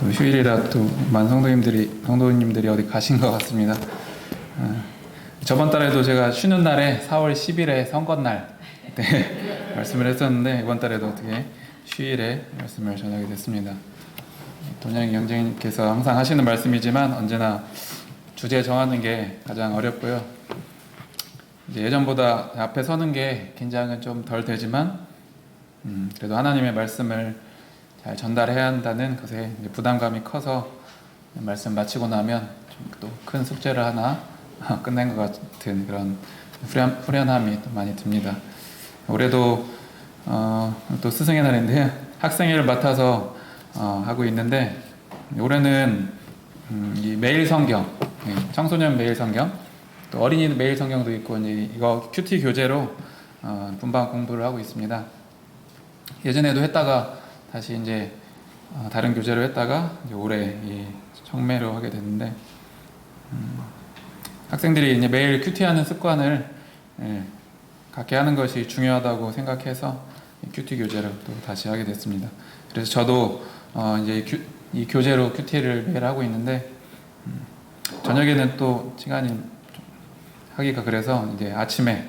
또 휴일이라 또 많은 성도님들이 어디 가신 것 같습니다. 저번 달에도 제가 쉬는 날에 4월 10일에 선거날 네, 말씀을 했었는데 이번 달에도 어떻게 휴일에 말씀을 전하게 됐습니다. 돈양이 형제님께서 항상 하시는 말씀이지만 언제나 주제 정하는 게 가장 어렵고요. 이제 예전보다 앞에 서는 게 긴장은 좀 덜 되지만 그래도 하나님의 말씀을 잘 전달해야 한다는 것에 부담감이 커서 말씀 마치고 나면 또 큰 숙제를 하나 끝낸 것 같은 그런 후련함이 또 많이 듭니다. 올해도 또 스승의 날인데요. 학생회를 맡아서 하고 있는데 올해는 이 매일 성경, 청소년 매일 성경, 또 어린이 매일 성경도 있고 이제 이거 큐티 교재로 분반 공부를 하고 있습니다. 예전에도 했다가 다시 이제 다른 교재로 했다가 이제 올해 이 청매로 하게 됐는데 학생들이 이제 매일 큐티하는 습관을 갖게 하는 것이 중요하다고 생각해서 큐티 교재로 또 다시 하게 됐습니다. 그래서 저도 이제 이 교재로 큐티를 매일 하고 있는데 저녁에는 또 시간이 좀 하기가 그래서 이제 아침에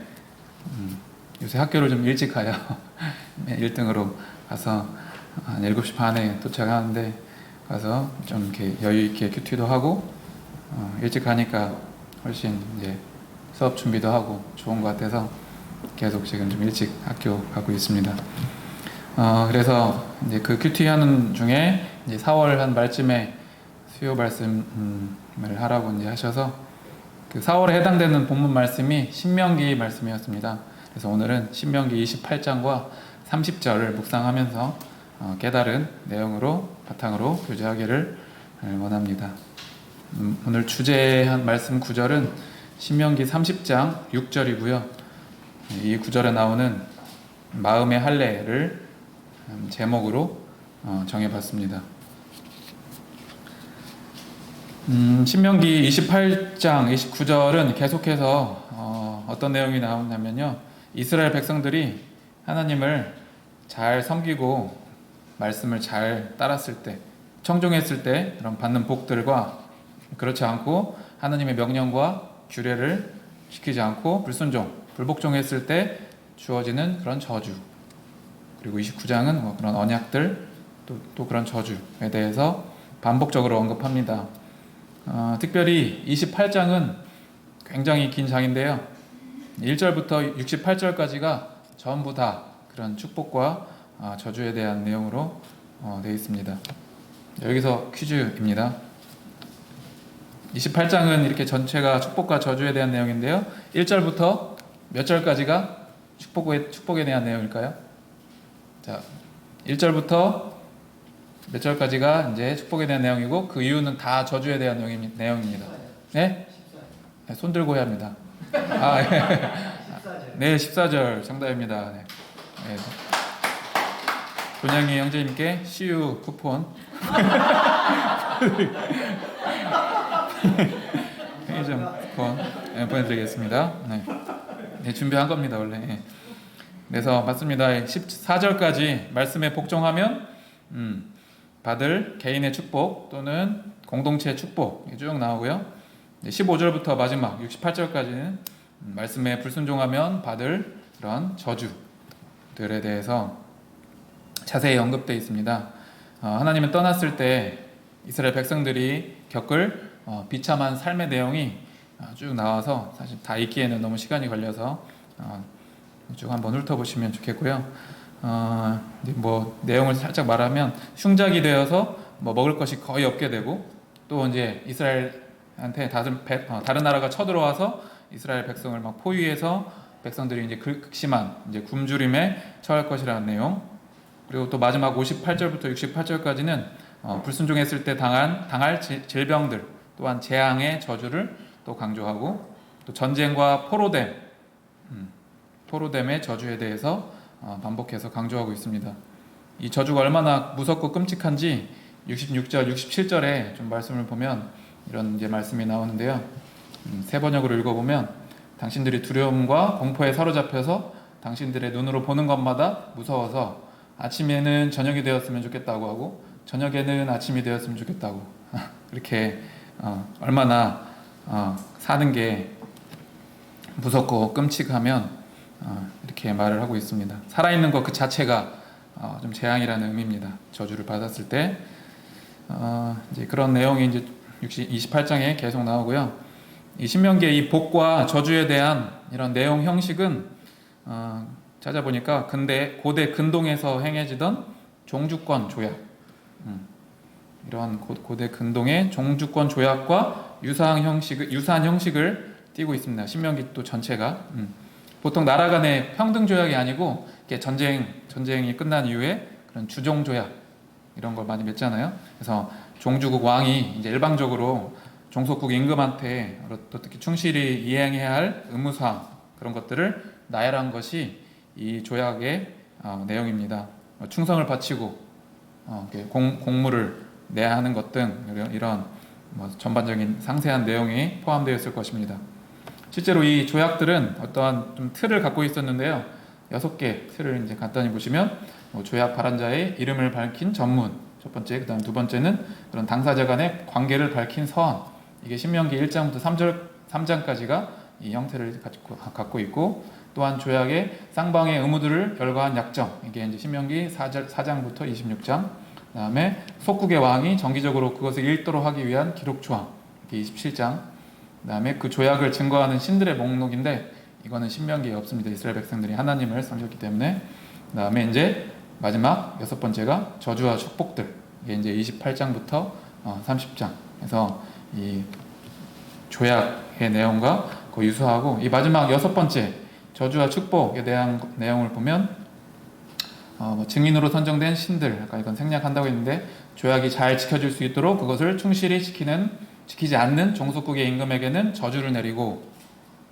요새 학교를 좀 일찍 가요. 1등으로 가서 한 7시 반에 도착하는데 가서 좀 이렇게 여유 있게 큐티도 하고 일찍 가니까 훨씬 이제 수업 준비도 하고 좋은 것 같아서 계속 지금 좀 일찍 학교 가고 있습니다. 그래서 이제 그 큐티 하는 중에 이제 4월 한 말쯤에 수요 말씀을 하라고 이제 하셔서 그 4월에 해당되는 본문 말씀이 신명기 말씀이었습니다. 그래서 오늘은 신명기 28장과 30절을 묵상하면서 깨달은 내용으로 바탕으로 교제하기를 원합니다. 오늘 주제한 말씀 구절은 신명기 30장 6절이고요. 이 구절에 나오는 마음의 할례를 제목으로 정해봤습니다. 신명기 28장 29절은 계속해서 어떤 내용이 나오냐면요. 이스라엘 백성들이 하나님을 잘 섬기고 말씀을 잘 따랐을 때, 청종했을 때 그런 받는 복들과 그렇지 않고 하나님의 명령과 규례를 지키지 않고 불순종, 불복종했을 때 주어지는 그런 저주, 그리고 29장은 그런 언약들 또 그런 저주에 대해서 반복적으로 언급합니다. 특별히 28장은 굉장히 긴 장인데요. 1절부터 68절까지가 전부 다 그런 축복과 저주에 대한 내용으로 되어 있습니다. 여기서 퀴즈입니다. 28장은 이렇게 전체가 축복과 저주에 대한 내용인데요. 1절부터 몇 절까지가 축복에 대한 내용일까요? 자, 1절부터 몇 절까지가 이제 축복에 대한 내용이고 그 이유는 다 저주에 대한 내용입니다. 네? 네, 손 들고 해야 합니다. 네, 14절 정답입니다. 네. 네. 돈양이 형제님께 CU 쿠폰 편의점 쿠폰 보내드리겠습니다. 네. 네, 준비한 겁니다 원래. 네. 그래서 맞습니다. 14절까지 말씀에 복종하면 받을 개인의 축복 또는 공동체의 축복 쭉 나오고요. 15절부터 마지막 68절까지는 말씀에 불순종하면 받을 그런 저주들에 대해서 자세히 언급되어 있습니다. 하나님은 떠났을 때 이스라엘 백성들이 겪을 비참한 삶의 내용이 쭉 나와서 사실 다 읽기에는 너무 시간이 걸려서 쭉 한번 훑어보시면 좋겠고요. 뭐 내용을 살짝 말하면 흉작이 되어서 뭐 먹을 것이 거의 없게 되고 또 이제 이스라엘한테 다른 나라가 쳐들어와서 이스라엘 백성을 막 포위해서 백성들이 이제 극심한 이제 굶주림에 처할 것이라는 내용. 그리고 또 마지막 58절부터 68절까지는 불순종했을 때 당할 질병들 또한 재앙의 저주를 또 강조하고 또 전쟁과 포로됨의 저주에 대해서 반복해서 강조하고 있습니다. 이 저주가 얼마나 무섭고 끔찍한지 66절, 67절에 좀 말씀을 보면 이런 이제 말씀이 나오는데요. 세 번역으로 읽어보면 당신들이 두려움과 공포에 사로잡혀서 당신들의 눈으로 보는 것마다 무서워서 아침에는 저녁이 되었으면 좋겠다고 하고 저녁에는 아침이 되었으면 좋겠다고 이렇게 얼마나 사는 게 무섭고 끔찍하면 이렇게 말을 하고 있습니다. 살아있는 것 그 자체가 좀 재앙이라는 의미입니다. 저주를 받았을 때 이제 그런 내용이 이제 28장에 계속 나오고요. 이 신명기의 이 복과 저주에 대한 이런 내용 형식은 찾아보니까 고대 근동에서 행해지던 종주권 조약, 이러한 고대 근동의 종주권 조약과 유사한 형식을 띠고 있습니다. 신명기 또 전체가 보통 나라 간의 평등 조약이 아니고 이렇게 전쟁이 끝난 이후에 그런 주종 조약 이런 걸 많이 맺잖아요. 그래서 종주국 왕이 이제 일방적으로 종속국 임금한테 어떻게 충실히 이행해야 할 의무사항 그런 것들을 나열한 것이 이 조약의 내용입니다. 충성을 바치고 공물을 내야 하는 것 등 이런 전반적인 상세한 내용이 포함되어 있을 것입니다. 실제로 이 조약들은 어떠한 좀 틀을 갖고 있었는데요. 6개 틀을 이제 간단히 보시면 조약 발안자의 이름을 밝힌 전문 첫 번째, 그다음 두 번째는 그런 당사자 간의 관계를 밝힌 서한, 이게 신명기 1장부터 3장까지가 이 형태를 갖고 있고, 또한 조약의 쌍방의 의무들을 열거한 약정, 이게 이제 신명기 4장부터 26장, 그다음에 속국의 왕이 정기적으로 그것을 읽도록 하기 위한 기록 조항, 이게 27장, 그다음에 그 조약을 증거하는 신들의 목록인데 이거는 신명기에 없습니다. 이스라엘 백성들이 하나님을 섬겼기 때문에. 그다음에 이제 마지막 6번째가 저주와 축복들, 이게 이제 28장부터 30장. 그래서 이 조약의 내용과 거의 유사하고, 이 마지막 6번째 저주와 축복에 대한 내용을 보면 증인으로 선정된 신들, 아까 이건 생략한다고 했는데, 조약이 잘 지켜질 수 있도록 그것을 충실히 지키지 않는 종속국의 임금에게는 저주를 내리고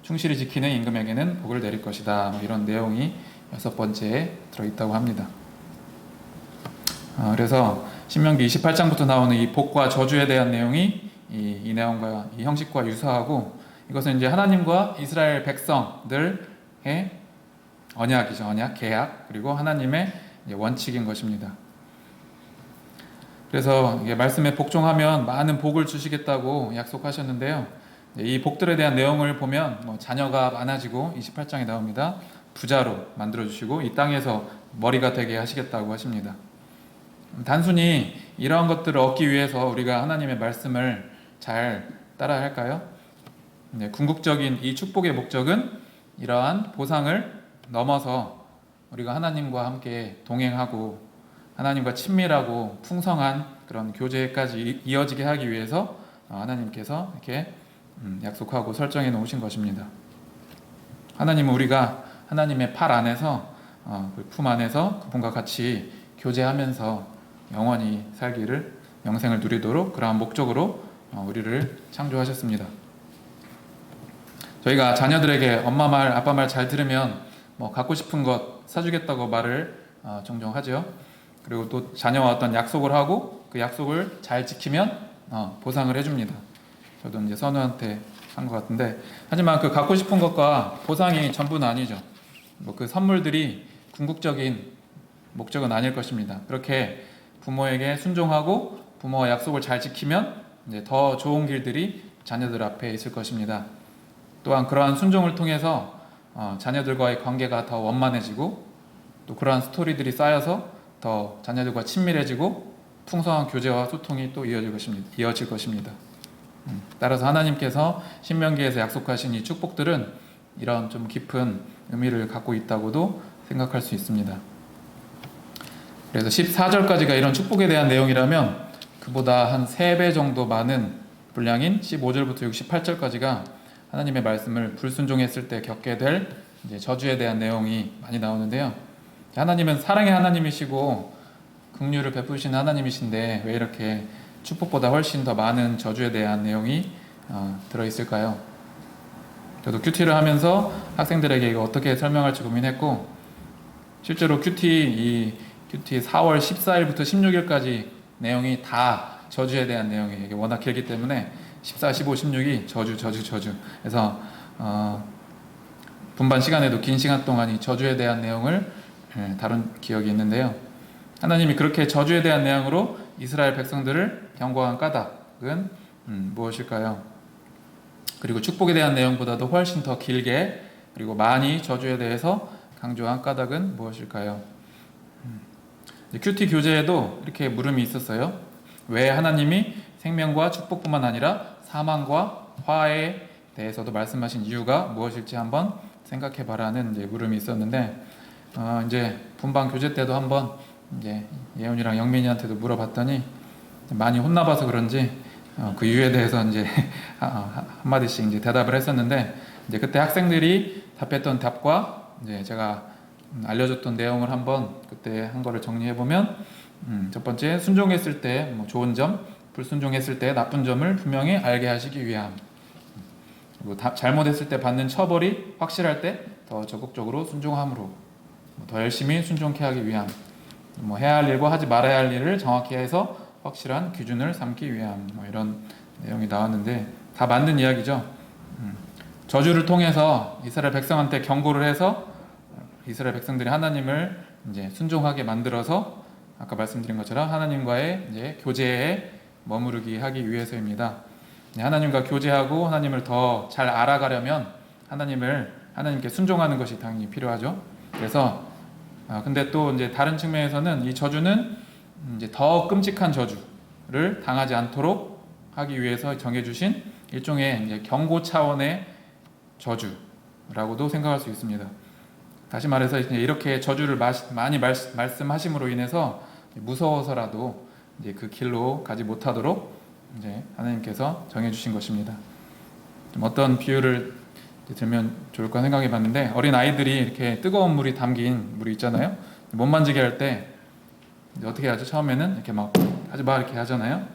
충실히 지키는 임금에게는 복을 내릴 것이다. 이런 내용이 6번째에 들어있다고 합니다. 그래서 신명기 28장부터 나오는 이 복과 저주에 대한 내용이 이 내용과 이 형식과 유사하고, 이것은 이제 하나님과 이스라엘 백성들의 언약이죠. 언약, 계약, 그리고 하나님의 원칙인 것입니다. 그래서 이게 말씀에 복종하면 많은 복을 주시겠다고 약속하셨는데요. 이 복들에 대한 내용을 보면 자녀가 많아지고 28장에 나옵니다. 부자로 만들어주시고 이 땅에서 머리가 되게 하시겠다고 하십니다. 단순히 이러한 것들을 얻기 위해서 우리가 하나님의 말씀을 잘 따라야 할까요? 궁극적인 이 축복의 목적은 이러한 보상을 넘어서 우리가 하나님과 함께 동행하고 하나님과 친밀하고 풍성한 그런 교제까지 이어지게 하기 위해서 하나님께서 이렇게 약속하고 설정해 놓으신 것입니다. 하나님은 우리가 하나님의 팔 안에서, 그 품 안에서 그분과 같이 교제하면서 영원히 살기를, 영생을 누리도록 그러한 목적으로 우리를 창조하셨습니다. 저희가 자녀들에게 엄마 말, 아빠 말 잘 들으면 갖고 싶은 것 사주겠다고 말을 종종 하죠. 그리고 또 자녀와 어떤 약속을 하고 그 약속을 잘 지키면 보상을 해줍니다. 저도 이제 선우한테 한 것 같은데, 하지만 그 갖고 싶은 것과 보상이 전부는 아니죠. 그 선물들이 궁극적인 목적은 아닐 것입니다. 그렇게 부모에게 순종하고 부모와 약속을 잘 지키면 이제 더 좋은 길들이 자녀들 앞에 있을 것입니다. 또한 그러한 순종을 통해서 자녀들과의 관계가 더 원만해지고, 또 그러한 스토리들이 쌓여서 더 자녀들과 친밀해지고 풍성한 교제와 소통이 또 이어질 것입니다. 따라서 하나님께서 신명기에서 약속하신 이 축복들은 이런 좀 깊은 의미를 갖고 있다고도 생각할 수 있습니다. 그래서 14절까지가 이런 축복에 대한 내용이라면 그보다 한 3배 정도 많은 분량인 15절부터 68절까지가 하나님의 말씀을 불순종했을 때 겪게 될 이제 저주에 대한 내용이 많이 나오는데요. 하나님은 사랑의 하나님이시고 긍휼을 베푸시는 하나님이신데 왜 이렇게 축복보다 훨씬 더 많은 저주에 대한 내용이 들어있을까요? 저도 큐티를 하면서 학생들에게 이거 어떻게 설명할지 고민했고, 실제로 큐티 4월 14일부터 16일까지 내용이 다 저주에 대한 내용이에요. 이게 워낙 길기 때문에 14, 15, 16이 저주. 그래서 분반 시간에도 긴 시간 동안 이 저주에 대한 내용을 다룬 기억이 있는데요. 하나님이 그렇게 저주에 대한 내용으로 이스라엘 백성들을 경고한 까닭은 무엇일까요? 그리고 축복에 대한 내용보다도 훨씬 더 길게 그리고 많이 저주에 대해서 강조한 까닭은 무엇일까요? 큐티 교재에도 이렇게 물음이 있었어요. 왜 하나님이 생명과 축복뿐만 아니라 사망과 화해에 대해서도 말씀하신 이유가 무엇일지 한번 생각해 봐라는 이제 물음이 있었는데, 이제 분방 교재 때도 한번 이제 예훈이랑 영민이한테도 물어봤더니 많이 혼나봐서 그런지 그 이유에 대해서 이제 한마디씩 이제 대답을 했었는데, 이제 그때 학생들이 답했던 답과 이제 제가 알려줬던 내용을 한번 그때 한 거를 정리해 보면, 첫 번째, 순종했을 때 뭐 좋은 점, 불순종했을 때 나쁜 점을 분명히 알게 하시기 위함. 그리고 잘못했을 때 받는 처벌이 확실할 때 더 적극적으로 순종함으로 더 열심히 순종케 하기 위함. 뭐 해야 할 일과 하지 말아야 할 일을 정확히 해서 확실한 기준을 삼기 위함. 뭐 이런 내용이 나왔는데 다 맞는 이야기죠. 저주를 통해서 이스라엘 백성한테 경고를 해서 이스라엘 백성들이 하나님을 이제 순종하게 만들어서 아까 말씀드린 것처럼 하나님과의 이제 교제에 머무르게 하기 위해서입니다. 하나님과 교제하고 하나님을 더 잘 알아가려면 하나님께 순종하는 것이 당연히 필요하죠. 그래서 근데 또 이제 다른 측면에서는 이 저주는 이제 더 끔찍한 저주를 당하지 않도록 하기 위해서 정해주신 일종의 이제 경고 차원의 저주라고도 생각할 수 있습니다. 다시 말해서 이제 이렇게 저주를 많이 말씀하심으로 인해서 무서워서라도 이제 그 길로 가지 못하도록 이제 하나님께서 정해주신 것입니다. 좀 어떤 비유를 들면 좋을까 생각해 봤는데, 어린 아이들이 이렇게 뜨거운 물이 담긴 물이 있잖아요. 못 만지게 할 때 어떻게 하죠? 처음에는 이렇게 막 하지 마 이렇게 하잖아요.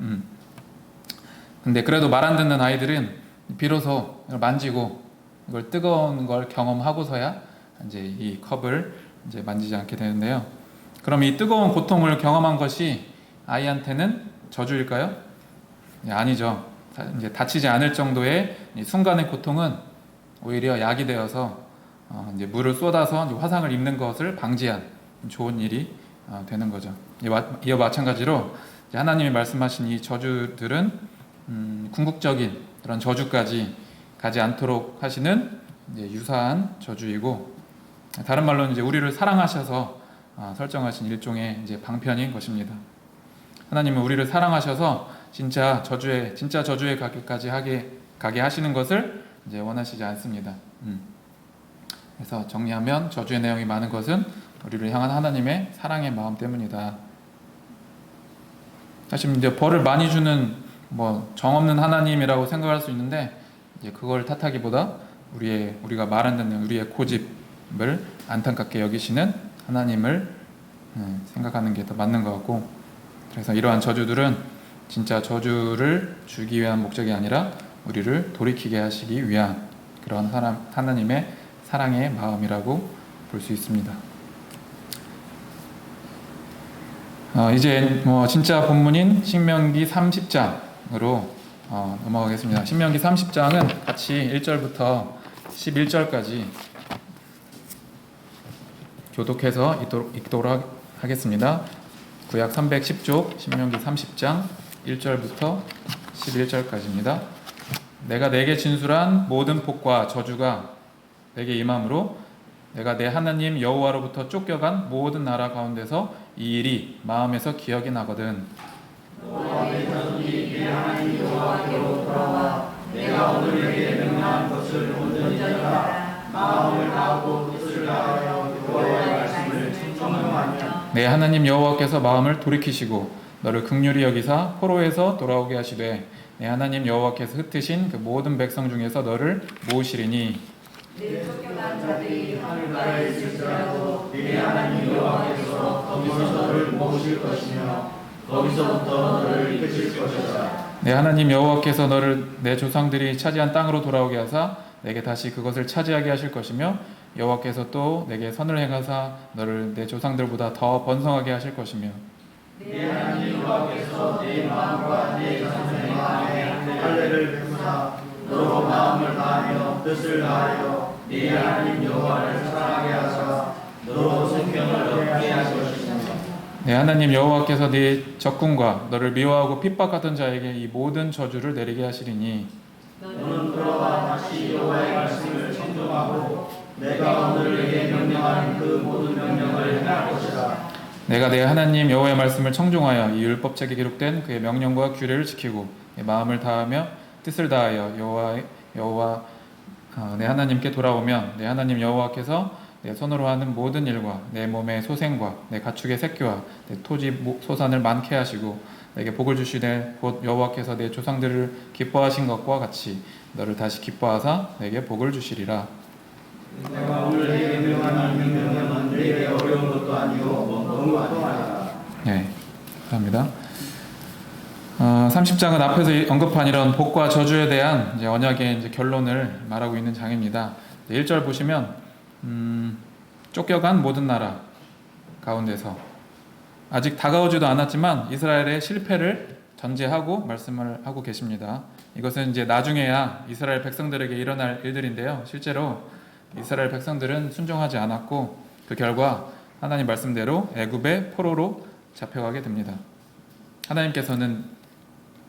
근데 그래도 말 안 듣는 아이들은 비로소 이걸 만지고 이걸 뜨거운 걸 경험하고서야 이제 이 컵을 이제 만지지 않게 되는데요. 그럼 이 뜨거운 고통을 경험한 것이 아이한테는 저주일까요? 아니죠. 이제 다치지 않을 정도의 순간의 고통은 오히려 약이 되어서 이제 물을 쏟아서 이제 화상을 입는 것을 방지한 좋은 일이 되는 거죠. 이와 마찬가지로 이제 하나님이 말씀하신 이 저주들은 궁극적인 그런 저주까지 가지 않도록 하시는 이제 유사한 저주이고, 다른 말로는 이제 우리를 사랑하셔서 설정하신 일종의 이제 방편인 것입니다. 하나님은 우리를 사랑하셔서 진짜 저주에 가기까지 가게 하시는 것을 이제 원하시지 않습니다. 그래서 정리하면 저주의 내용이 많은 것은 우리를 향한 하나님의 사랑의 마음 때문이다. 사실 이제 벌을 많이 주는 뭐 정없는 하나님이라고 생각할 수 있는데, 이제 그걸 탓하기보다 우리가 말 안 듣는 우리의 고집을 안타깝게 여기시는 하나님을 생각하는 게 더 맞는 것 같고, 그래서 이러한 저주들은 진짜 저주를 주기 위한 목적이 아니라 우리를 돌이키게 하시기 위한 그런 하나님의 사랑의 마음이라고 볼 수 있습니다. 이제 뭐 진짜 본문인 신명기 30장으로 넘어가겠습니다. 신명기 30장은 같이 1절부터 11절까지 교독해서 읽도록 하겠습니다. 구약 310쪽 신명기 30장 1절부터 11절까지입니다. 내가 내게 진술한 모든 복과 저주가 내게 임함으로 내가 내 하나님 여호와로부터 쫓겨간 모든 나라 가운데서 이 일이 마음에서 기억이 나거든. 너의 자손이 내 하나님 여호와께로 돌아와 내가 오늘 내게 명령한 것을 온전히 따라 마음을 다하고 뜻을 다하여 여호와의 말씀을 청정하며 내 하나님 여호와께서 마음을 돌이키시고 너를 긍휼히 여기사 포로에서 돌아오게 하시되 내 하나님 여호와께서 흩으신 그 모든 백성 중에서 너를 모으시리니 내 쫓겨난 자들이 하늘나라에 있을지라도 내 하나님 여호와께서 거기서 너를 모으실 것이며 거기서부터 너를 이끄실 것이다. 내 하나님 여호와께서 너를 내 조상들이 차지한 땅으로 돌아오게 하사 내게 다시 그것을 차지하게 하실 것이며 여호와께서 또 내게 선을 행하사 너를 내 조상들보다 더 번성하게 하실 것이며 내 하나님 여호와께서 내 마음과 내 자손의 마음에 할례를 베푸사 너로 마음을 다하며 뜻을 다하여 네 하나님 여호와를 사랑하게 하사 너로 생명을 얻게 하실 것이며 내 하나님 여호와께서 네 적군과 너를 미워하고 핍박하던 자에게 이 모든 저주를 내리게 하시리니 너는 돌아와 다시 여호와의 말씀을 청종하고 내가 오늘 내게 명령한 그 모든 명령을 행할 것이다. 내가 내 하나님 여호와의 말씀을 청종하여 이 율법책에 기록된 그의 명령과 규례를 지키고 내 마음을 다하며 뜻을 다하여 여호와 내 하나님께 돌아오면 내 하나님 여호와께서 내 손으로 하는 모든 일과 내 몸의 소생과 내 가축의 새끼와 내 토지 소산을 많게 하시고 내게 복을 주시되 곧 여호와께서 내 조상들을 기뻐하신 것과 같이 너를 다시 기뻐하사 내게 복을 주시리라. 내가 오늘 내게 명령한 이 명령은 내게 어려운 것도 아니요 너무 아니라. 네, 감사합니다. 30장은 앞에서 언급한 이런 복과 저주에 대한 이제 언약의 이제 결론을 말하고 있는 장입니다. 1절 보시면 쫓겨간 모든 나라 가운데서 아직 다가오지도 않았지만 이스라엘의 실패를 전제하고 말씀을 하고 계십니다. 이것은 이제 나중에야 이스라엘 백성들에게 일어날 일들인데요. 실제로 이스라엘 백성들은 순종하지 않았고 그 결과 하나님 말씀대로 애굽의 포로로 잡혀가게 됩니다. 하나님께서는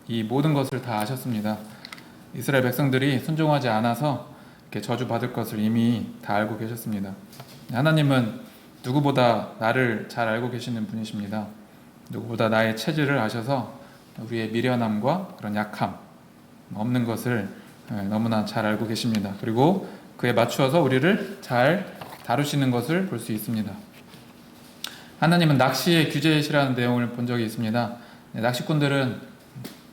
이 모든 것을 다 아셨습니다. 이스라엘 백성들이 순종하지 않아서 이렇게 저주받을 것을 이미 다 알고 계셨습니다. 하나님은 누구보다 나를 잘 알고 계시는 분이십니다. 누구보다 나의 체질을 아셔서 우리의 미련함과 그런 약함, 없는 것을 너무나 잘 알고 계십니다. 그리고 그에 맞추어서 우리를 잘 다루시는 것을 볼 수 있습니다. 하나님은 낚시의 규제시라는 내용을 본 적이 있습니다. 낚시꾼들은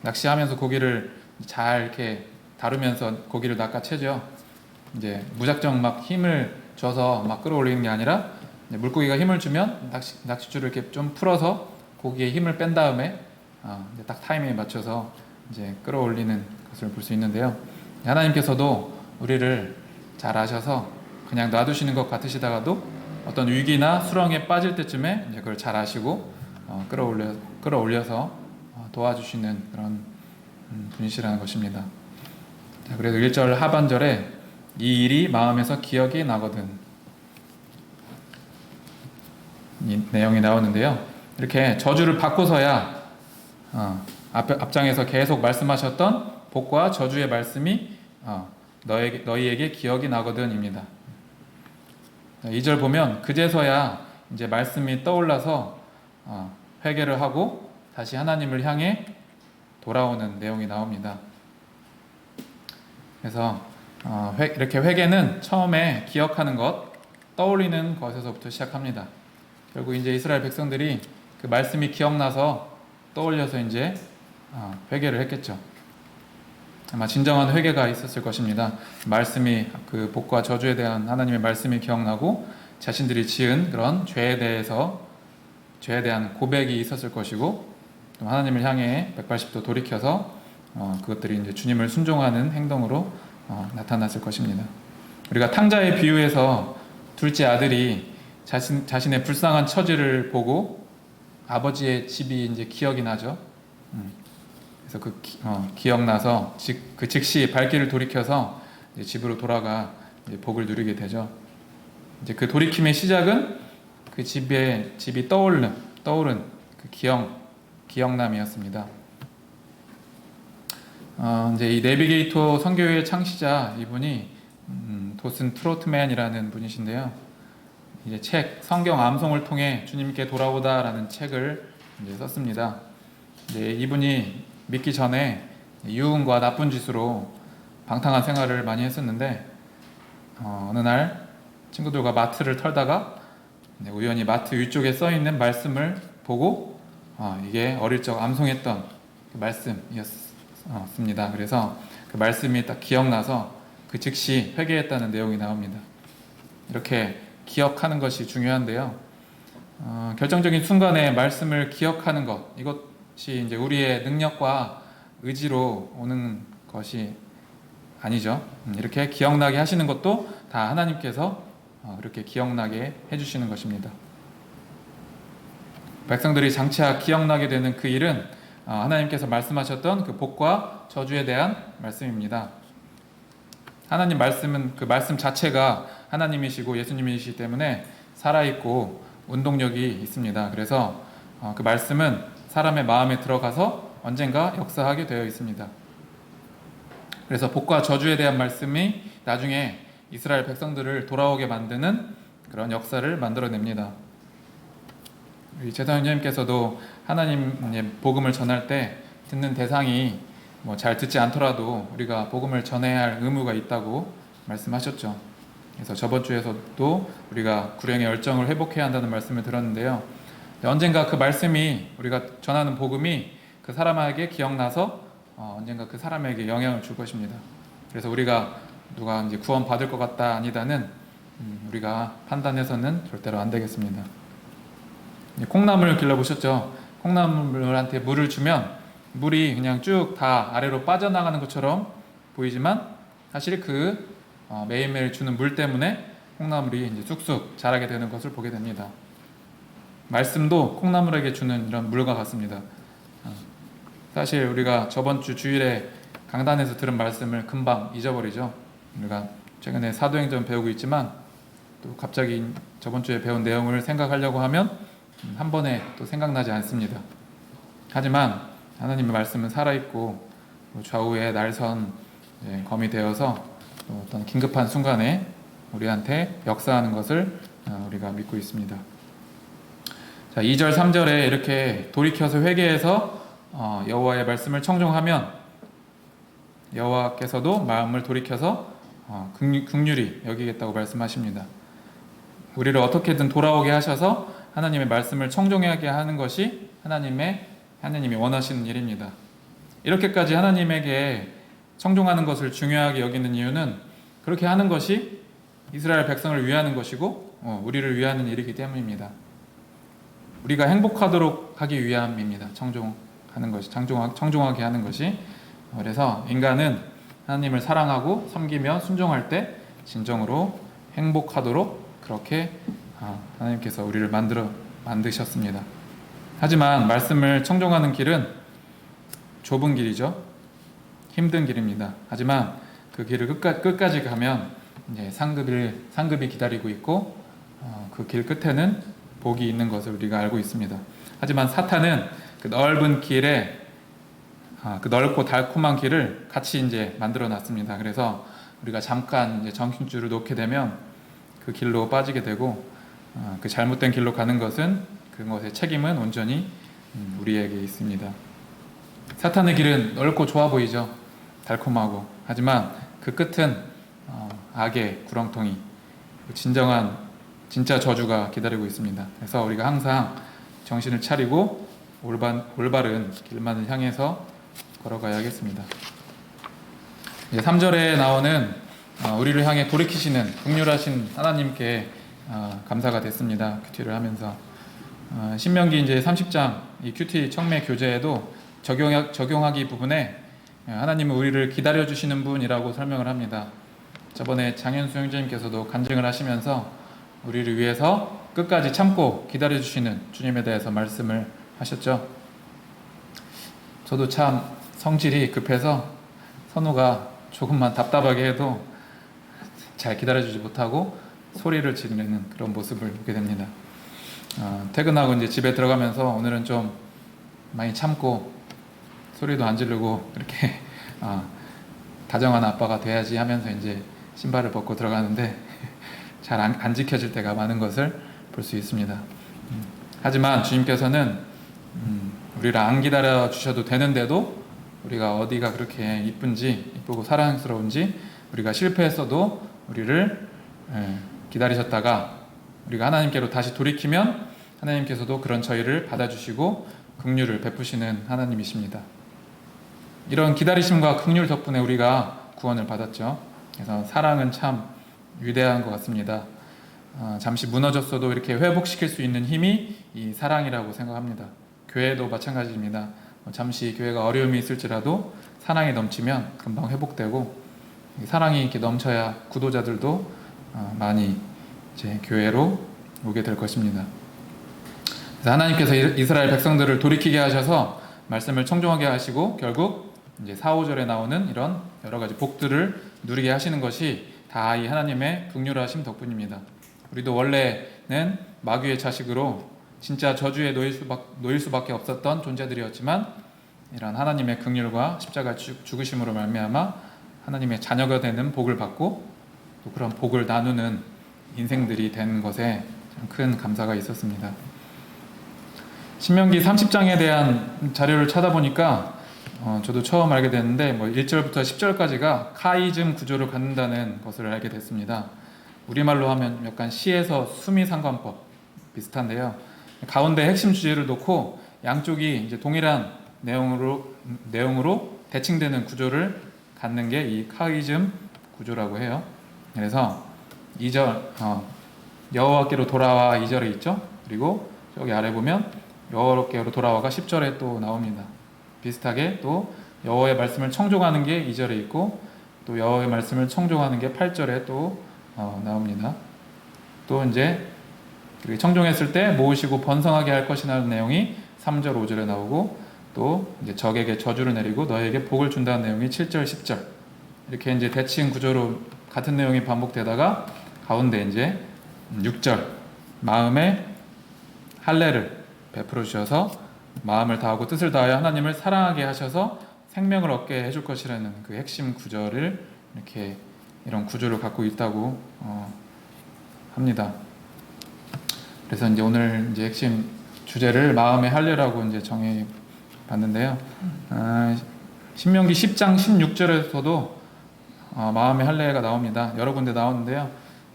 낚시하면서 고기를 잘 이렇게 다루면서 고기를 낚아채죠. 이제 무작정 막 힘을 줘서 막 끌어올리는 게 아니라 물고기가 힘을 주면 낚싯줄을 이렇게 좀 풀어서 고기에 힘을 뺀 다음에 이제 딱 타이밍에 맞춰서 이제 끌어올리는 것을 볼 수 있는데요. 하나님께서도 우리를 잘 아셔서 그냥 놔두시는 것 같으시다가도 어떤 위기나 수렁에 빠질 때쯤에 이제 그걸 잘 아시고 끌어올려서 도와주시는 그런 분이시라는 것입니다. 자, 그래서 1절 하반절에 이 일이 마음에서 기억이 나거든 이 내용이 나오는데요. 이렇게 저주를 받고서야 앞장에서 계속 말씀하셨던 복과 저주의 말씀이 너희에게 기억이 나거든입니다. 2절 보면 그제서야 이제 말씀이 떠올라서 회개를 하고 다시 하나님을 향해 돌아오는 내용이 나옵니다. 그래서 이렇게 회개는 처음에 기억하는 것, 떠올리는 것에서부터 시작합니다. 결국 이제 이스라엘 백성들이 그 말씀이 기억나서 떠올려서 이제 회개를 했겠죠. 아마 진정한 회개가 있었을 것입니다. 말씀이 그 복과 저주에 대한 하나님의 말씀이 기억나고 자신들이 지은 그런 죄에 대한 고백이 있었을 것이고 또 하나님을 향해 180도 돌이켜서 그것들이 이제 주님을 순종하는 행동으로 나타났을 것입니다. 우리가 탕자의 비유에서 둘째 아들이 자신의 불쌍한 처지를 보고 아버지의 집이 이제 기억이 나죠. 그래서 기억나서 즉시 발길을 돌이켜서 이제 집으로 돌아가 이제 복을 누리게 되죠. 이제 그 돌이킴의 시작은 그 집이 떠오른 그 기억남이었습니다. 이제 이 내비게이터 선교회의 창시자 이분이 도슨 트로트맨이라는 분이신데요. 이제 책 성경 암송을 통해 주님께 돌아오다라는 책을 이제 썼습니다. 이제 이분이 믿기 전에 유흥과 나쁜 짓으로 방탕한 생활을 많이 했었는데 어느 날 친구들과 마트를 털다가 우연히 마트 위쪽에 써 있는 말씀을 보고 이게 어릴 적 암송했던 그 말씀이었습니다. 그래서 그 말씀이 딱 기억나서 그 즉시 회개했다는 내용이 나옵니다. 이렇게 기억하는 것이 중요한데요. 결정적인 순간에 말씀을 기억하는 것, 이것이 이제 우리의 능력과 의지로 오는 것이 아니죠. 이렇게 기억나게 하시는 것도 다 하나님께서 그렇게 기억나게 해주시는 것입니다. 백성들이 장차 기억나게 되는 그 일은 하나님께서 말씀하셨던 그 복과 저주에 대한 말씀입니다. 하나님 말씀은 그 말씀 자체가 하나님이시고 예수님이시기 때문에 살아있고 운동력이 있습니다. 그래서 그 말씀은 사람의 마음에 들어가서 언젠가 역사하게 되어 있습니다. 그래서 복과 저주에 대한 말씀이 나중에 이스라엘 백성들을 돌아오게 만드는 그런 역사를 만들어냅니다. 우리 제사장님께서도 하나님의 복음을 전할 때 듣는 대상이 잘 듣지 않더라도 우리가 복음을 전해야 할 의무가 있다고 말씀하셨죠. 그래서 저번 주에서도 우리가 구령의 열정을 회복해야 한다는 말씀을 들었는데요. 언젠가 그 말씀이, 우리가 전하는 복음이 그 사람에게 기억나서 언젠가 그 사람에게 영향을 줄 것입니다. 그래서 우리가 누가 이제 구원 받을 것 같다 아니다는 우리가 판단해서는 절대로 안 되겠습니다. 콩나물 길러보셨죠? 콩나물한테 물을 주면 물이 그냥 쭉 다 아래로 빠져나가는 것처럼 보이지만 사실 그 매일매일 주는 물 때문에 콩나물이 이제 쑥쑥 자라게 되는 것을 보게 됩니다. 말씀도 콩나물에게 주는 이런 물과 같습니다. 사실 우리가 저번 주 주일에 강단에서 들은 말씀을 금방 잊어버리죠. 우리가 최근에 사도행전 배우고 있지만 또 갑자기 저번 주에 배운 내용을 생각하려고 하면 한 번에 또 생각나지 않습니다. 하지만 하나님의 말씀은 살아있고 좌우에 날선 검이 되어서 어떤 긴급한 순간에 우리한테 역사하는 것을 우리가 믿고 있습니다. 자, 2절 3절에 이렇게 돌이켜서 회개해서 여호와의 말씀을 청종하면 여호와께서도 마음을 돌이켜서 긍휼히 여기겠다고 말씀하십니다. 우리를 어떻게든 돌아오게 하셔서 하나님의 말씀을 청종하게 하는 것이 하나님이 원하시는 일입니다. 이렇게까지 하나님에게 청종하는 것을 중요하게 여기는 이유는 그렇게 하는 것이 이스라엘 백성을 위하는 것이고 우리를 위하는 일이기 때문입니다. 우리가 행복하도록 하기 위함입니다. 청종하는 것이, 청종하게 하는 것이. 그래서 인간은 하나님을 사랑하고 섬기며 순종할 때 진정으로 행복하도록 그렇게 하나님께서 우리를 만드셨습니다. 하지만 말씀을 청종하는 길은 좁은 길이죠. 힘든 길입니다. 하지만 그 길을 끝까지 가면 이제 상급이 기다리고 있고 그 길 끝에는 복이 있는 것을 우리가 알고 있습니다. 하지만 사탄은 그 넓은 길에 그 넓고 달콤한 길을 같이 이제 만들어 놨습니다. 그래서 우리가 잠깐 이제 정신줄을 놓게 되면 그 길로 빠지게 되고 그 잘못된 길로 가는 것은 그것의 책임은 온전히 우리에게 있습니다. 사탄의 길은 넓고 좋아 보이죠. 달콤하고. 하지만 그 끝은 악의 구렁텅이, 진짜 저주가 기다리고 있습니다. 그래서 우리가 항상 정신을 차리고 올바른 길만을 향해서 걸어가야겠습니다. 3절에 나오는 우리를 향해 돌이키시는 긍휼하신 하나님께 감사가 됐습니다. 큐티를 하면서 신명기 이제 30장 이 큐티 청매 교재에도 적용하기 부분에 하나님은 우리를 기다려 주시는 분이라고 설명을 합니다. 저번에 장현수 형제님께서도 간증을 하시면서 우리를 위해서 끝까지 참고 기다려 주시는 주님에 대해서 말씀을 하셨죠. 저도 참 성질이 급해서 선우가 조금만 답답하게 해도 잘 기다려주지 못하고 소리를 지르는 그런 모습을 보게 됩니다. 퇴근하고 이제 집에 들어가면서 오늘은 좀 많이 참고 소리도 안 지르고 이렇게 다정한 아빠가 돼야지 하면서 이제 신발을 벗고 들어가는데 잘 안 지켜질 때가 많은 것을 볼 수 있습니다. 하지만 주님께서는 우리를 안 기다려 주셔도 되는데도 우리가 어디가 그렇게 이쁘고 사랑스러운지 우리가 실패했어도 우리를 기다리셨다가 우리가 하나님께로 다시 돌이키면 하나님께서도 그런 저희를 받아주시고 긍휼을 베푸시는 하나님이십니다. 이런 기다리심과 긍휼 덕분에 우리가 구원을 받았죠. 그래서 사랑은 참 위대한 것 같습니다. 잠시 무너졌어도 이렇게 회복시킬 수 있는 힘이 이 사랑이라고 생각합니다. 교회도 마찬가지입니다. 잠시 교회가 어려움이 있을지라도 사랑이 넘치면 금방 회복되고 사랑이 이렇게 넘쳐야 구도자들도 많이 이제 교회로 오게 될 것입니다. 그래서 하나님께서 이스라엘 백성들을 돌이키게 하셔서 말씀을 청종하게 하시고 결국 이제 4, 5절에 나오는 이런 여러 가지 복들을 누리게 하시는 것이 다 이 하나님의 긍휼하심 덕분입니다. 우리도 원래는 마귀의 자식으로 진짜 저주에 놓일 수밖에 없었던 존재들이었지만 이런 하나님의 긍휼과 십자가 죽으심으로 말미암아 하나님의 자녀가 되는 복을 받고 또 그런 복을 나누는 인생들이 된 것에 큰 감사가 있었습니다. 신명기 30장에 대한 자료를 찾아보니까 저도 처음 알게 됐는데 1절부터 10절까지가 카이즘 구조를 갖는다는 것을 알게 됐습니다. 우리말로 하면 약간 시에서 수미상관법 비슷한데요. 가운데 핵심 주제를 놓고 양쪽이 이제 동일한 내용으로 대칭되는 구조를 갖는 게 이 카이즘 구조라고 해요. 그래서 2절 여호와께로 돌아와 2절에 있죠. 그리고 여기 아래 보면 여호와께로 돌아와가 10절에 또 나옵니다. 비슷하게 또 여호와의 말씀을 청종하는 게 2절에 있고 또 여호와의 말씀을 청종하는 게 8절에 또 나옵니다. 또 이제 청종했을 때 모으시고 번성하게 할 것이라는 내용이 3절 5절에 나오고 또 이제 적에게 저주를 내리고 너에게 복을 준다는 내용이 7절 10절 이렇게 이제 대칭 구조로 같은 내용이 반복되다가 가운데 이제 6절 마음에 할례를 베풀어 주셔서 마음을 다하고 뜻을 다하여 하나님을 사랑하게 하셔서 생명을 얻게 해줄 것이라는 그 핵심 구절을 이렇게 이런 구조를 갖고 있다고 합니다. 그래서 이제 오늘 이제 핵심 주제를 마음의 할례라고 이제 정해 봤는데요. 신명기 10장 16절에서도 마음의 할례가 나옵니다. 여러 군데 나오는데요.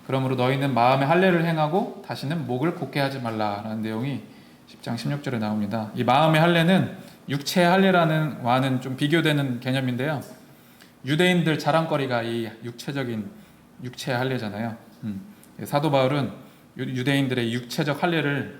그러므로 너희는 마음의 할례를 행하고 다시는 목을 곧게 하지 말라라는 내용이 10장 16절에 나옵니다. 이 마음의 할례는 육체의 할례라는 와는 좀 비교되는 개념인데요. 유대인들 자랑거리가 이 육체의 할례잖아요. 사도 바울은 유대인들의 육체적 할례를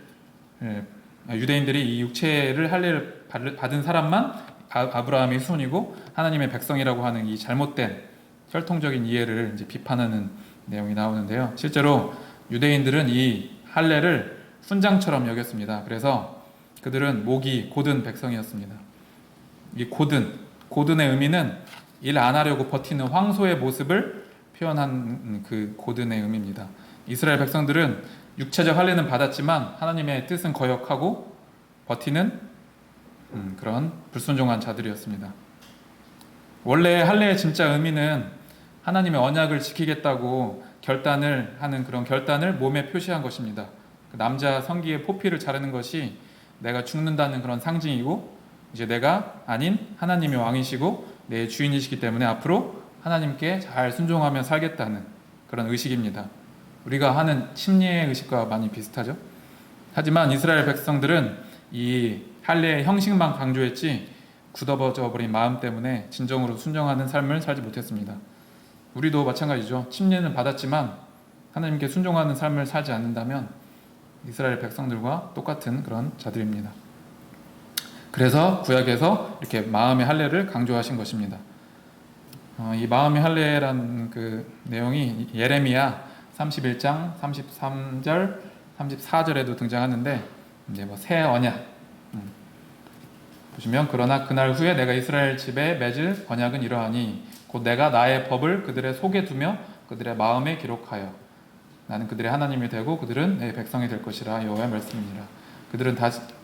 유대인들이 이 육체를 할례를 받은 사람만 아브라함의 후손이고 하나님의 백성이라고 하는 이 잘못된 혈통적인 이해를 이제 비판하는 내용이 나오는데요. 실제로 유대인들은 이 할례를 훈장처럼 여겼습니다. 그래서 그들은 목이 곧은 백성이었습니다. 이 고든의 의미는 일 안 하려고 버티는 황소의 모습을 표현한 그 고든의 의미입니다. 이스라엘 백성들은 육체적 할례는 받았지만 하나님의 뜻은 거역하고 버티는 그런 불순종한 자들이었습니다. 원래 할례의 진짜 의미는 하나님의 언약을 지키겠다고 결단을 하는 그런 결단을 몸에 표시한 것입니다. 그 남자 성기의 포피를 자르는 것이 내가 죽는다는 그런 상징이고 이제 내가 아닌 하나님이 왕이시고 내 주인이시기 때문에 앞으로 하나님께 잘 순종하며 살겠다는 그런 의식입니다. 우리가 하는 심리의 의식과 많이 비슷하죠. 하지만 이스라엘 백성들은 이 할례의 형식만 강조했지 굳어져 버린 마음 때문에 진정으로 순종하는 삶을 살지 못했습니다. 우리도 마찬가지죠. 침례는 받았지만 하나님께 순종하는 삶을 살지 않는다면 이스라엘 백성들과 똑같은 그런 자들입니다. 그래서 구약에서 이렇게 마음의 할례를 강조하신 것입니다. 이 마음의 할례라는 그 내용이 예레미야 31장 33절 34절에도 등장하는데 이제 새 언약 보시면 그러나 그날 후에 내가 이스라엘 집에 맺을 언약은 이러하니 곧 내가 나의 법을 그들의 속에 두며 그들의 마음에 기록하여 나는 그들의 하나님이 되고 그들은 내 백성이 될 것이라 여호와의 말씀이니라. 그들은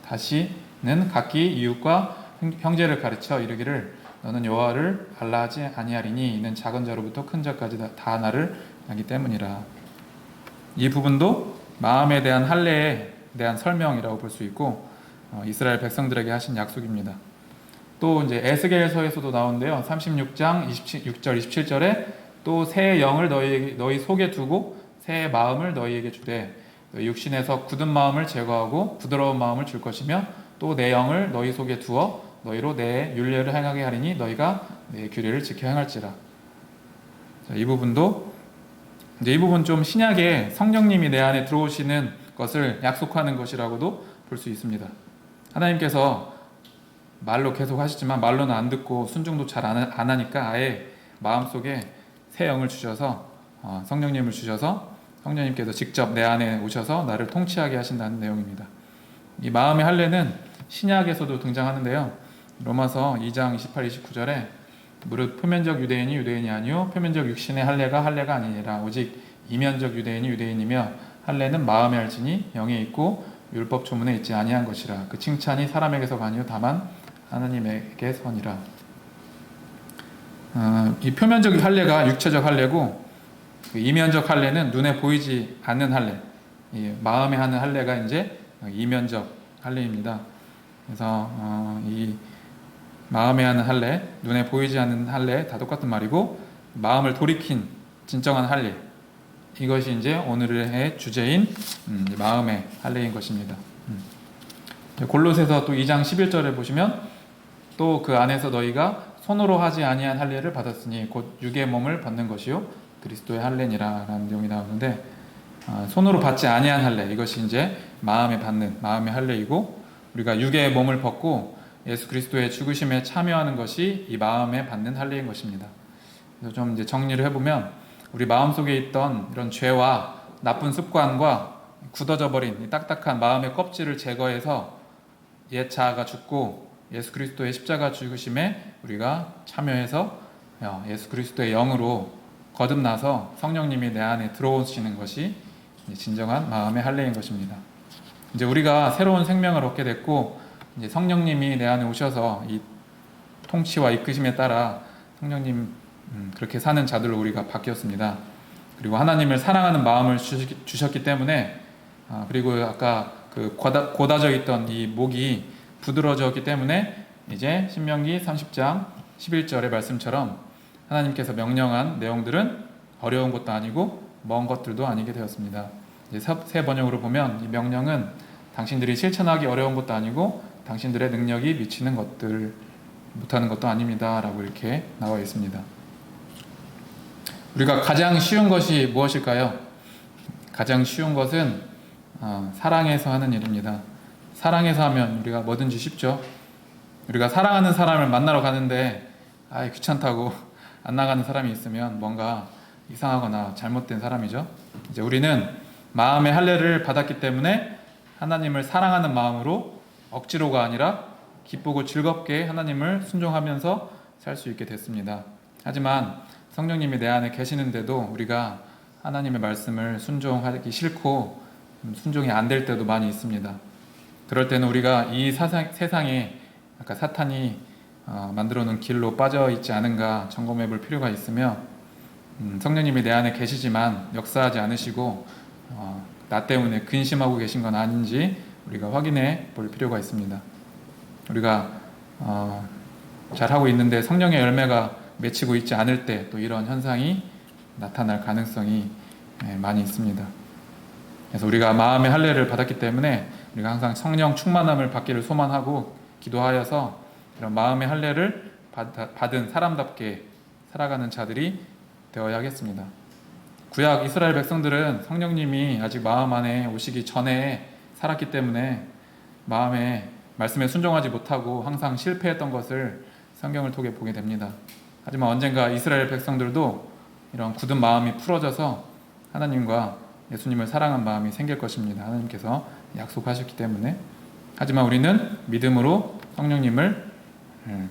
다시는 각기 이웃과 형제를 가르쳐 이르기를 너는 여호와를 알라하지 아니하리니 이는 작은 자로부터 큰 자까지 다 나를 알기 때문이라. 이 부분도 마음에 대한 할례에 대한 설명이라고 볼 수 있고 이스라엘 백성들에게 하신 약속입니다. 또 이제 에스겔서에서도 나오는데요. 36장 26절 27절에 또 새 영을 너희 속에 두고 새 마음을 너희에게 주되 육신에서 굳은 마음을 제거하고 부드러운 마음을 줄 것이며 또 내 영을 너희 속에 두어 너희로 내 율례를 행하게 하리니 너희가 내 규례를 지켜 행할지라. 자, 이 부분도 이제 이 부분 좀 신약에 성령님이 내 안에 들어오시는 것을 약속하는 것이라고도 볼 수 있습니다. 하나님께서 말로 계속 하시지만 말로는 안 듣고 순종도 잘 안 하니까 아예 마음속에 새 영을 주셔서 성령님을 주셔서 성령님께서 직접 내 안에 오셔서 나를 통치하게 하신다는 내용입니다. 이 마음의 할례는 신약에서도 등장하는데요. 로마서 2장 28, 29절에 무릇 표면적 유대인이 유대인이 아니요 표면적 육신의 할례가 아니니라 오직 이면적 유대인이 유대인이며 할례는 마음에 할지니 영에 있고 율법 조문에 있지 아니한 것이라. 그 칭찬이 사람에게서가 아니요 다만 하나님에게서니라. 이 표면적 할례가 육체적 할례고, 그 이면적 할례는 눈에 보이지 않는 할례, 마음에 하는 할례가 이제 이면적 할례입니다. 그래서 이 마음에 하는 할례, 눈에 보이지 않는 할례 다 똑같은 말이고, 마음을 돌이킨 진정한 할례, 이것이 이제 오늘의 주제인 마음의 할례인 것입니다. 골로새서 또 2장 11절에 보시면 또 그 안에서 너희가 손으로 하지 아니한 할례를 받았으니 곧 육의 몸을 받는 것이요 그리스도의 할례니라라는 내용이 나오는데, 손으로 받지 아니한 할례, 이것이 이제 마음에 받는 마음의 할례이고, 우리가 육의 몸을 벗고 예수 그리스도의 죽으심에 참여하는 것이 이 마음에 받는 할례인 것입니다. 그래서 좀 이제 정리를 해보면, 우리 마음속에 있던 이런 죄와 나쁜 습관과 굳어져 버린 이 딱딱한 마음의 껍질을 제거해서 옛 자아가 죽고 예수 그리스도의 십자가 죽으심에 우리가 참여해서 예수 그리스도의 영으로 거듭나서 성령님이 내 안에 들어오시는 것이 진정한 마음의 할례인 것입니다. 이제 우리가 새로운 생명을 얻게 됐고, 이제 성령님이 내 안에 오셔서 이 통치와 이끄심에 따라 성령님 그렇게 사는 자들로 우리가 바뀌었습니다. 그리고 하나님을 사랑하는 마음을 주셨기 때문에, 그리고 아까 그 고다져 있던 이 목이 부드러워졌기 때문에 이제 신명기 30장 11절의 말씀처럼 하나님께서 명령한 내용들은 어려운 것도 아니고 먼 것들도 아니게 되었습니다. 이제 새 번역으로 보면 이 명령은 당신들이 실천하기 어려운 것도 아니고 당신들의 능력이 미치는 것들, 못하는 것도 아닙니다 라고 이렇게 나와 있습니다. 우리가 가장 쉬운 것이 무엇일까요? 가장 쉬운 것은 사랑해서 하는 일입니다. 사랑해서 하면 우리가 뭐든지 쉽죠. 우리가 사랑하는 사람을 만나러 가는데 귀찮다고 안 나가는 사람이 있으면 뭔가 이상하거나 잘못된 사람이죠. 이제 우리는 마음의 할례를 받았기 때문에 하나님을 사랑하는 마음으로 억지로가 아니라 기쁘고 즐겁게 하나님을 순종하면서 살 수 있게 됐습니다. 하지만 성령님이 내 안에 계시는데도 우리가 하나님의 말씀을 순종하기 싫고 순종이 안 될 때도 많이 있습니다. 그럴 때는 우리가 이 세상에 아까 사탄이 만들어 놓은 길로 빠져 있지 않은가 점검해 볼 필요가 있으며, 성령님이 내 안에 계시지만 역사하지 않으시고 나 때문에 근심하고 계신 건 아닌지 우리가 확인해 볼 필요가 있습니다. 우리가 잘하고 있는데 성령의 열매가 맺히고 있지 않을 때 또 이런 현상이 나타날 가능성이 많이 있습니다. 그래서 우리가 마음의 할례를 받았기 때문에 우리가 항상 성령 충만함을 받기를 소망하고 기도하여서 이런 마음의 할례를 받은 사람답게 살아가는 자들이 되어야겠습니다. 구약 이스라엘 백성들은 성령님이 아직 마음 안에 오시기 전에 살았기 때문에 마음에 말씀에 순종하지 못하고 항상 실패했던 것을 성경을 통해 보게 됩니다. 하지만 언젠가 이스라엘 백성들도 이런 굳은 마음이 풀어져서 하나님과 예수님을 사랑한 마음이 생길 것입니다. 하나님께서 약속하셨기 때문에. 하지만 우리는 믿음으로 성령님을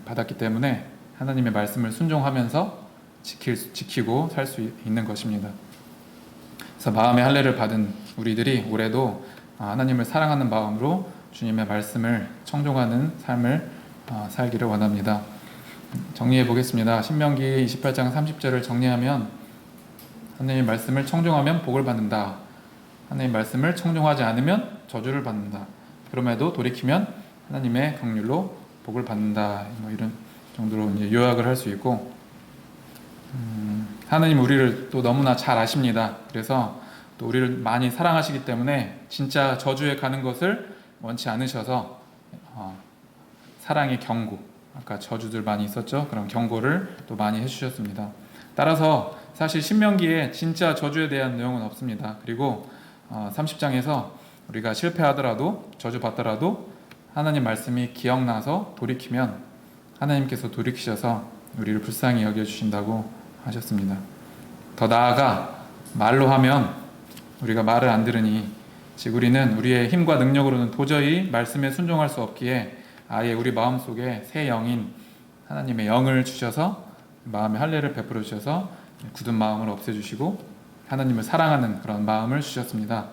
받았기 때문에 하나님의 말씀을 순종하면서 지키고 살 수 있는 것입니다. 그래서 마음의 할례를 받은 우리들이 올해도 하나님을 사랑하는 마음으로 주님의 말씀을 청종하는 삶을 살기를 원합니다. 정리해 보겠습니다. 신명기 28장 30절을 정리하면, 하나님의 말씀을 청종하면 복을 받는다. 하나님의 말씀을 청종하지 않으면 저주를 받는다. 그럼에도 돌이키면 하나님의 긍휼로 복을 받는다. 뭐 이런 정도로 이제 요약을 할 수 있고, 하나님 우리를 또 너무나 잘 아십니다. 그래서 또 우리를 많이 사랑하시기 때문에 진짜 저주에 가는 것을 원치 않으셔서 사랑의 경고, 아까 저주들 많이 있었죠. 그런 경고를 또 많이 해주셨습니다. 따라서 사실 신명기에 진짜 저주에 대한 내용은 없습니다. 그리고 30장에서 우리가 실패하더라도 저주받더라도 하나님 말씀이 기억나서 돌이키면 하나님께서 돌이키셔서 우리를 불쌍히 여겨주신다고 하셨습니다. 더 나아가 말로 하면 우리가 말을 안 들으니, 즉 우리는 우리의 힘과 능력으로는 도저히 말씀에 순종할 수 없기에 아예 우리 마음속에 새 영인 하나님의 영을 주셔서 마음의 할례를 베풀어 주셔서 굳은 마음을 없애주시고 하나님을 사랑하는 그런 마음을 주셨습니다.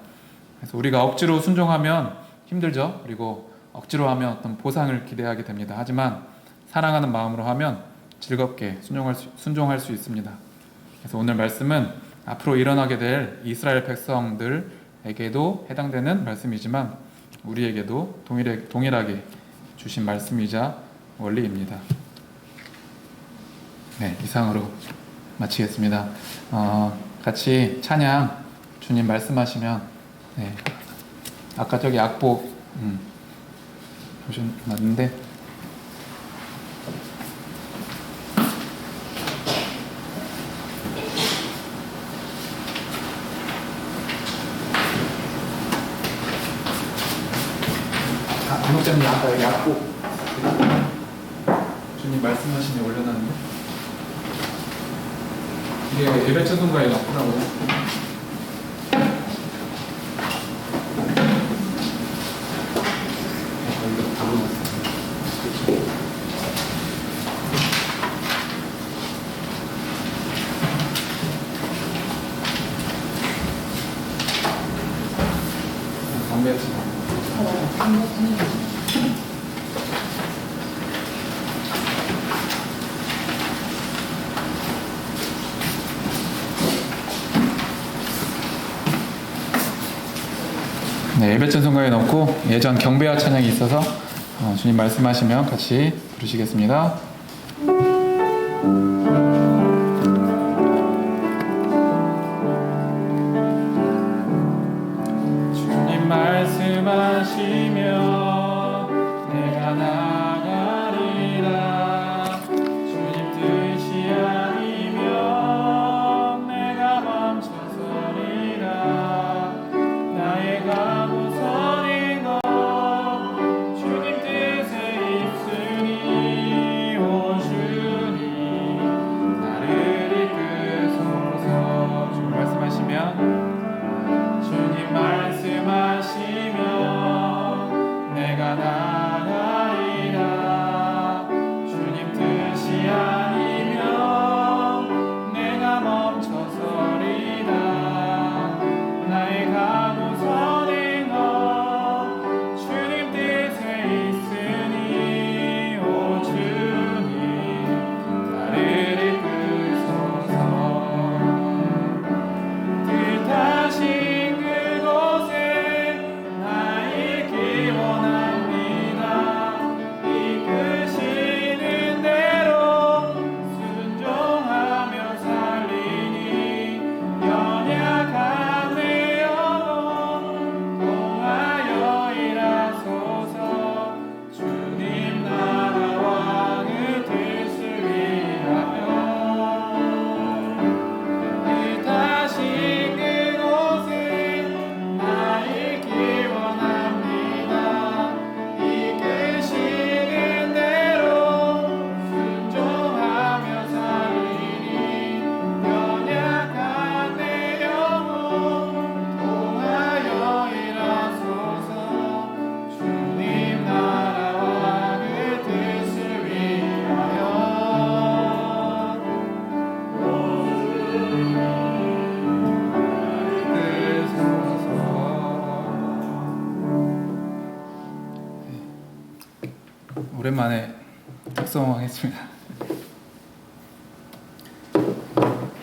그래서 우리가 억지로 순종하면 힘들죠. 그리고 억지로 하면 어떤 보상을 기대하게 됩니다. 하지만 사랑하는 마음으로 하면 즐겁게 순종할 수 있습니다. 그래서 오늘 말씀은 앞으로 일어나게 될 이스라엘 백성들에게도 해당되는 말씀이지만 우리에게도 동일하게 주신 말씀이자 원리입니다. 네, 이상으로 마치겠습니다. 같이 찬양 주님 말씀하시면 네, 아까 저기 악보 보셨는데 목사님 아까 여기 악보 주님 말씀하시면 올려놨는데 이게 예배 찬송가에 악보라고. 네, 예배 찬송가에 넣고 예전 경배와 찬양이 있어서 주님 말씀하시면 같이 부르시겠습니다. 주님 말씀하시며 내가 나가리라. 주님 뜻이 아니면 내가 멈춰서리라. 나의 가고 서는 것 주님 뜻에 있으니 오 주님 나를 이끄소서. 주님 말씀하시면 주님 말씀하시면 내가 나가리라. 주님 뜻이 아니면 내가 멈춰서리라. 나의 가고 서는 것 주님 뜻에 있으니 오 주님 나를 이끄소서. 뜻하신 그곳에 나 있기 원합니다. 이끄시는 대로 순종하며 살리니 연약한 내 영혼 통하여 일하소서. 주님 나라 왕의 뜻을 위하여 뜻하신 그곳에 나 있기 원합니다. 이끄시는 대로 순종하며 살리니 연약한 내 영혼 통하여 일하소서. 주님 나라 왕의 뜻을 위하여 오랜만에 특송하겠습니다.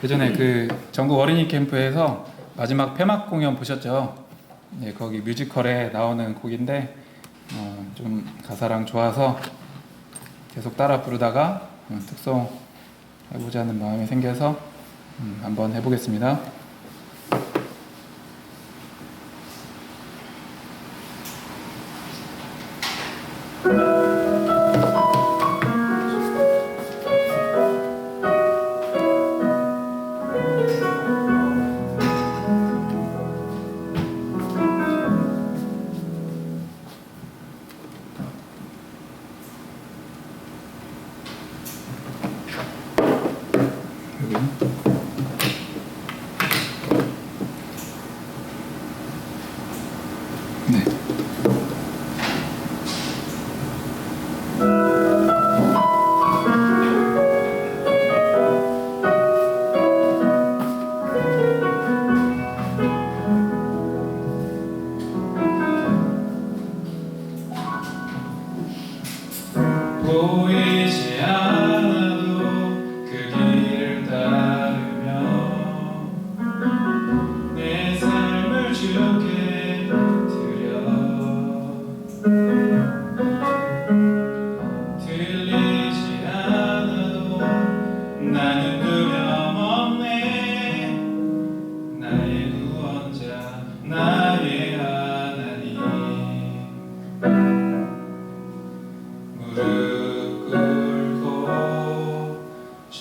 예전에 그 전국 어린이 캠프에서 마지막 폐막 공연 보셨죠? 네, 거기 뮤지컬에 나오는 곡인데 좀 가사랑 좋아서 계속 따라 부르다가 특송 해보자는 마음이 생겨서 한번 해보겠습니다. 네.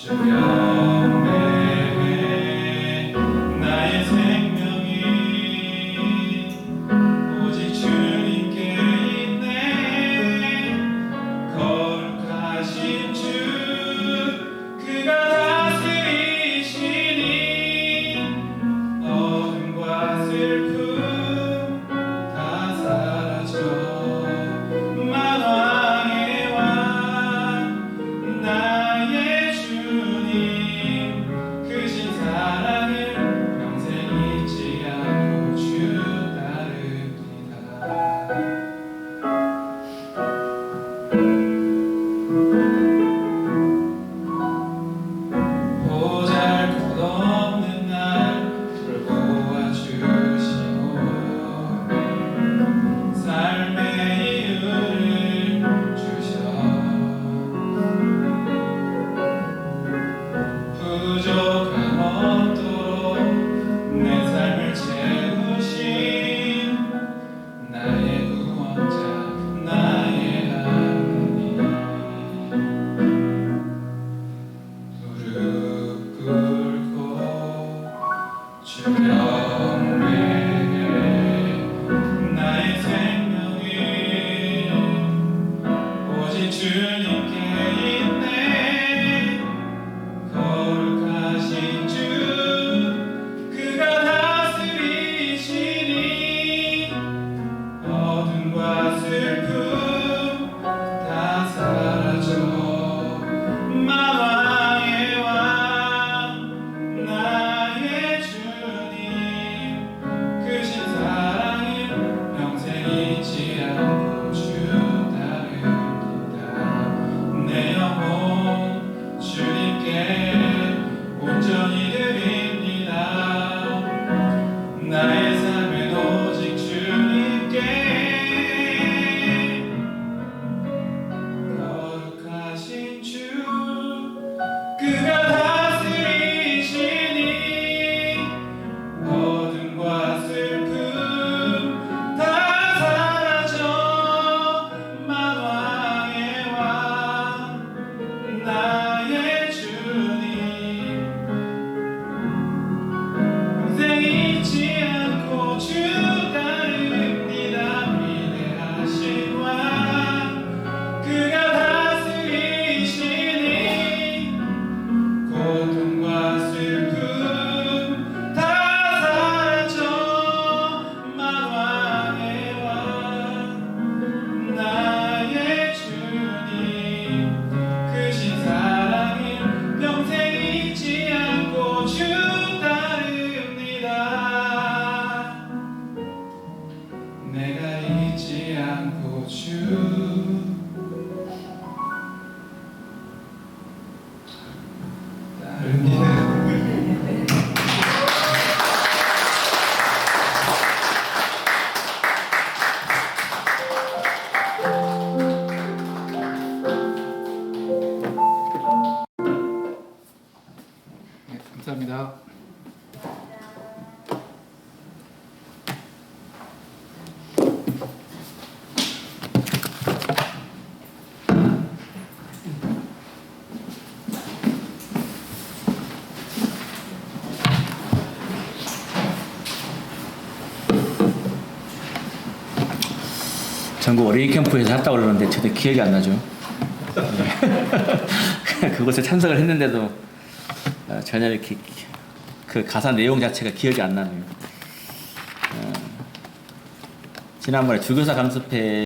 주변에 나의 생명이 오직 주님께 있네. 거룩하신 주 그가 다스리시니 어둠과 슬픔 다 사라져 만왕의 왕 나의 주님 크신 사랑을 평생 잊지 않고 주 따릅니다. 보잘것없는 날 돌보아주시고 삶의 이유를 주셔 부족함 없도록 내 삶을 채우신 나의 구원자 나의 하나님 무릎 꿇고 주변에 나의 생명이 오직 주님께 있네. 거룩하신 주 그가 다스리시니 어둠과 슬픔 다 사라져 만왕의 왕 나의 주님 크신 사랑을 평생 잊지 않고 주 따릅니다. 내 영혼 주님께 온전히 드립니다. 나의 삶은 오직 주님께 거룩하신 주 그가 다스리시니 어둠과 슬픔 다 사라져 만왕의 왕 나의 주님 평생 잊지 않고 주 따릅니다. 위대하신 왕 그가 다스리시니 고통과 슬픔 다 사라져 만왕의 왕 나의 주님 크신 사랑을 평생 잊지 않고 주 따릅니다. 내가 잊지 않고 주 따릅니다. 네, 감사합니다. 전국 어린이 캠프에서 했다고 그러는데 저도 기억이 안 나죠. 그곳에 참석을 했는데도 전혀 이렇게 그 가사 내용 자체가 기억이 안 나네요. 지난번에 주교사 강습회